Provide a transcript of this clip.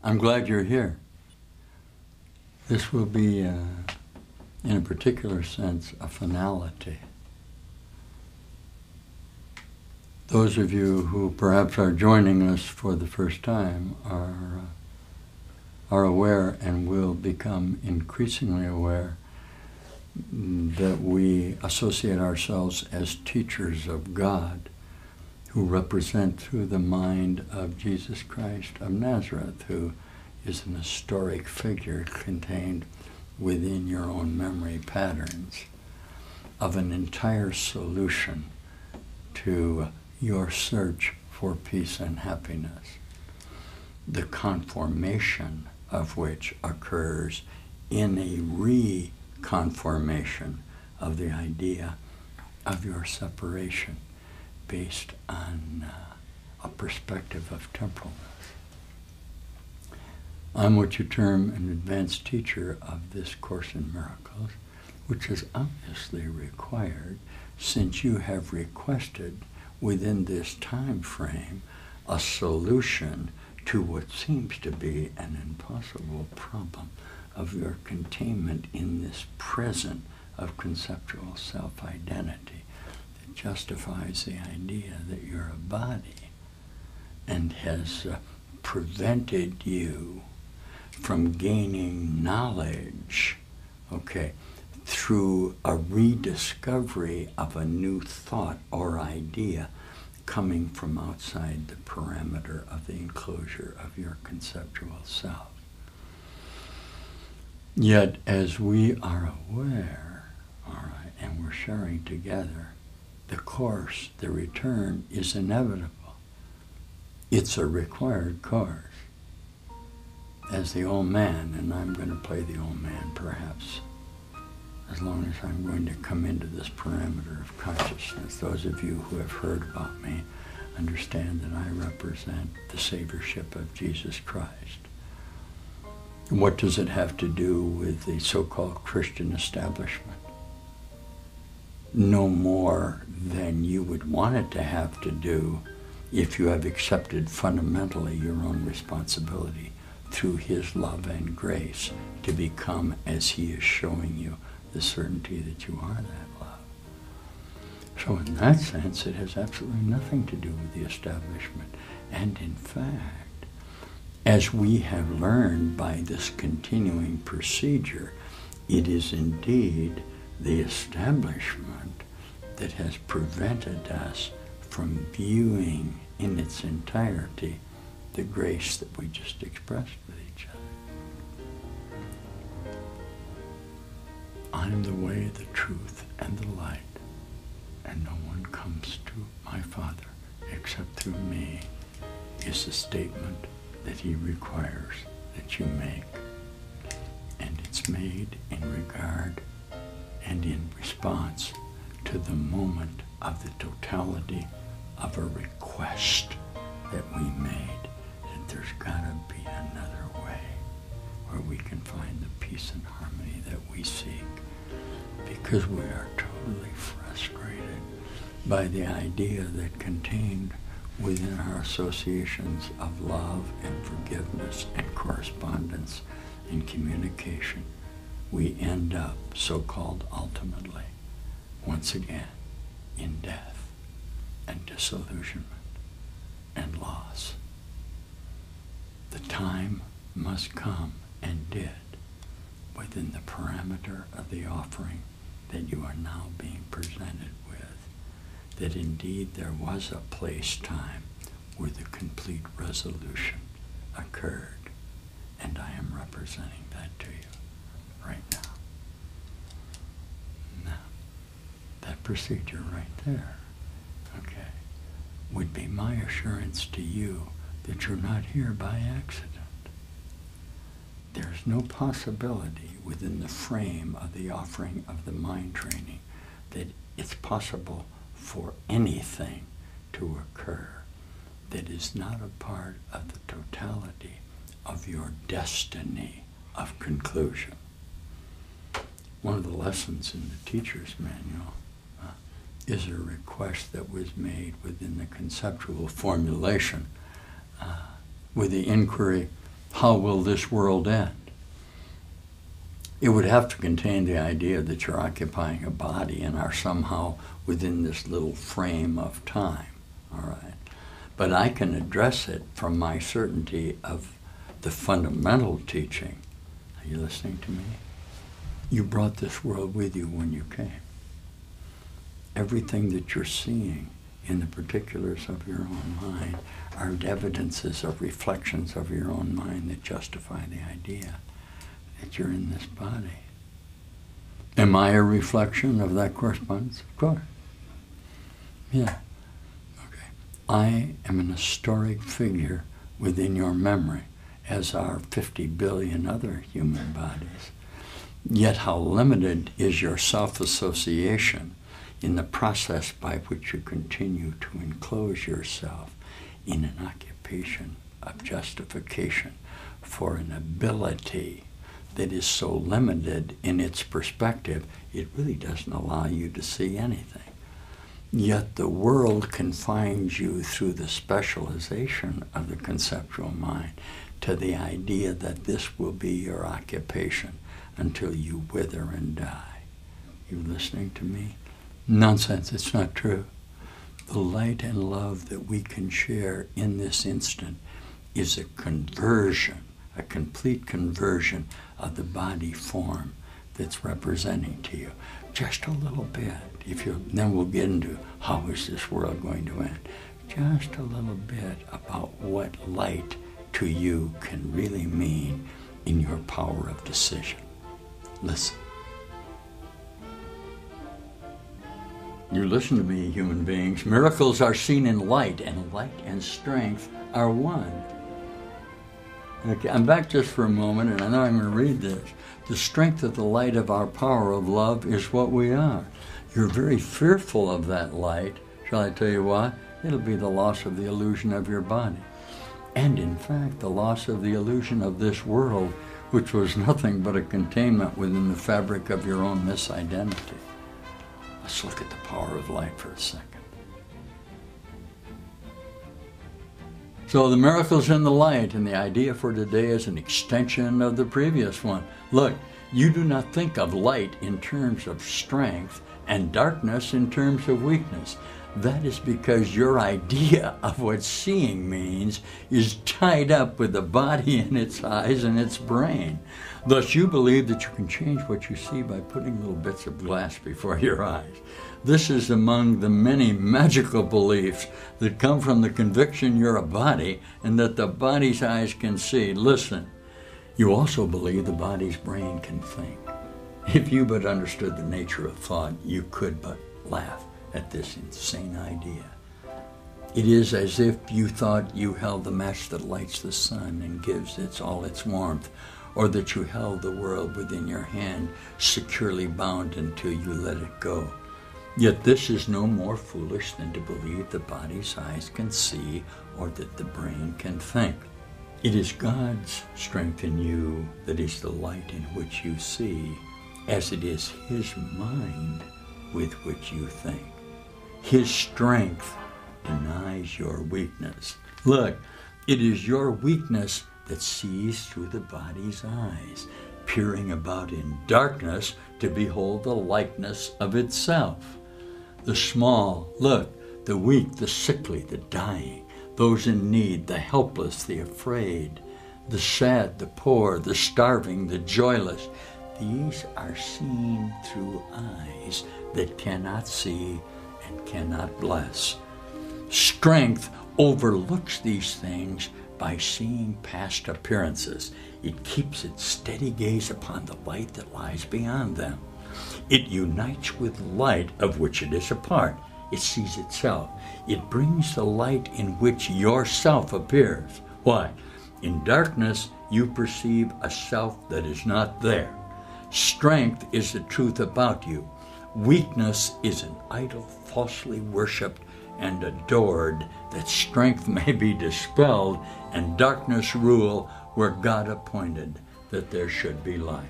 I'm glad you're here. This will be, in a particular sense, a finality. Those of you who perhaps are joining us for the first time are aware and will become increasingly aware that we associate ourselves as teachers of God who represent through the mind of Jesus Christ of Nazareth, who is an historic figure contained within your own memory patterns of an entire solution to your search for peace and happiness, the conformation of which occurs in a reconformation of the idea of your separation based on a perspective of temporalness. I'm what you term an advanced teacher of this Course in Miracles, which is obviously required since you have requested within this time frame a solution to what seems to be an impossible problem of your containment in this present of conceptual self-identity that justifies the idea that you're a body and has prevented you from gaining knowledge, through a rediscovery of a new thought or idea coming from outside the parameter of the enclosure of your conceptual self. Yet, as we are aware, and we're sharing together, the course, the return, is inevitable. It's a required course. As the old man, and I'm going to play the old man perhaps, as long as I'm going to come into this parameter of consciousness. Those of you who have heard about me understand that I represent the Saviorship of Jesus Christ. What does it have to do with the so-called Christian establishment? No more than you would want it to have to do if you have accepted fundamentally your own responsibility through His love and grace to become, as He is showing you, the certainty that you are that love. So in that sense, it has absolutely nothing to do with the establishment. And in fact, as we have learned by this continuing procedure, it is indeed the establishment that has prevented us from viewing in its entirety the grace that we just expressed with each other. I am the way, the truth, and the light, and no one comes to my Father except through me, is the statement that He requires that you make. And it's made in regard and in response to the moment of the totality of a request that we made, that there's got to be another way where we can find the peace and harmony that we seek, because we are totally frustrated by the idea that contained within our associations of love and forgiveness and correspondence and communication, we end up, so-called ultimately, once again, in death and disillusionment and loss. The time must come, and did, within the parameter of the offering that you are now being presented with, that indeed there was a place-time where the complete resolution occurred, and I am representing that to you right now. Now, that procedure right there, would be my assurance to you that you're not here by accident. There's no possibility within the frame of the offering of the mind training that it's possible for anything to occur that is not a part of the totality of your destiny of conclusion. One of the lessons in the teacher's manual is a request that was made within the conceptual formulation with the inquiry, how will this world end? It would have to contain the idea that you're occupying a body and are somehow within this little frame of time, all right? But I can address it from my certainty of the fundamental teaching. Are you listening to me? You brought this world with you when you came. Everything that you're seeing in the particulars of your own mind are evidences of reflections of your own mind that justify the idea that you're in this body. Am I a reflection of that correspondence? Of course. Yeah. Okay. I am an historic figure within your memory, as are 50 billion other human bodies. Yet how limited is your self-association in the process by which you continue to enclose yourself in an occupation of justification for an ability that is so limited in its perspective, it really doesn't allow you to see anything. Yet the world confines you through the specialization of the conceptual mind to the idea that this will be your occupation until you wither and die. You listening to me? Nonsense, it's not true. The light and love that we can share in this instant is a conversion, a complete conversion of the body form that's representing to you. Just a little bit. Then we'll get into how is this world going to end. Just a little bit about what light to you can really mean in your power of decision. Listen. You listen to me, human beings. Miracles are seen in light, and light and strength are one. Okay, I'm back just for a moment, and I know I'm going to read this. The strength of the light of our power of love is what we are. You're very fearful of that light. Shall I tell you why? It'll be the loss of the illusion of your body. And in fact, the loss of the illusion of this world, which was nothing but a containment within the fabric of your own misidentity. Let's look at the power of light for a second. So the miracle's in the light, and the idea for today is an extension of the previous one. Look, you do not think of light in terms of strength and darkness in terms of weakness. That is because your idea of what seeing means is tied up with the body and its eyes and its brain. Thus you believe that you can change what you see by putting little bits of glass before your eyes. This is among the many magical beliefs that come from the conviction you're a body and that the body's eyes can see. Listen, you also believe the body's brain can think. If you but understood the nature of thought, you could but laugh at this insane idea. It is as if you thought you held the match that lights the sun and gives all its warmth, or that you held the world within your hand, securely bound until you let it go. Yet this is no more foolish than to believe the body's eyes can see or that the brain can think. It is God's strength in you that is the light in which you see, as it is His mind with which you think. His strength denies your weakness. Look, it is your weakness that sees through the body's eyes, peering about in darkness to behold the likeness of itself. The small, look, the weak, the sickly, the dying, those in need, the helpless, the afraid, the sad, the poor, the starving, the joyless. These are seen through eyes that cannot see and cannot bless. Strength overlooks these things by seeing past appearances. It keeps its steady gaze upon the light that lies beyond them. It unites with light of which it is a part. It sees itself. It brings the light in which yourself appears. Why? In darkness, you perceive a self that is not there. Strength is the truth about you. Weakness is an idol falsely worshipped and adored, that strength may be dispelled and darkness rule where God appointed that there should be light.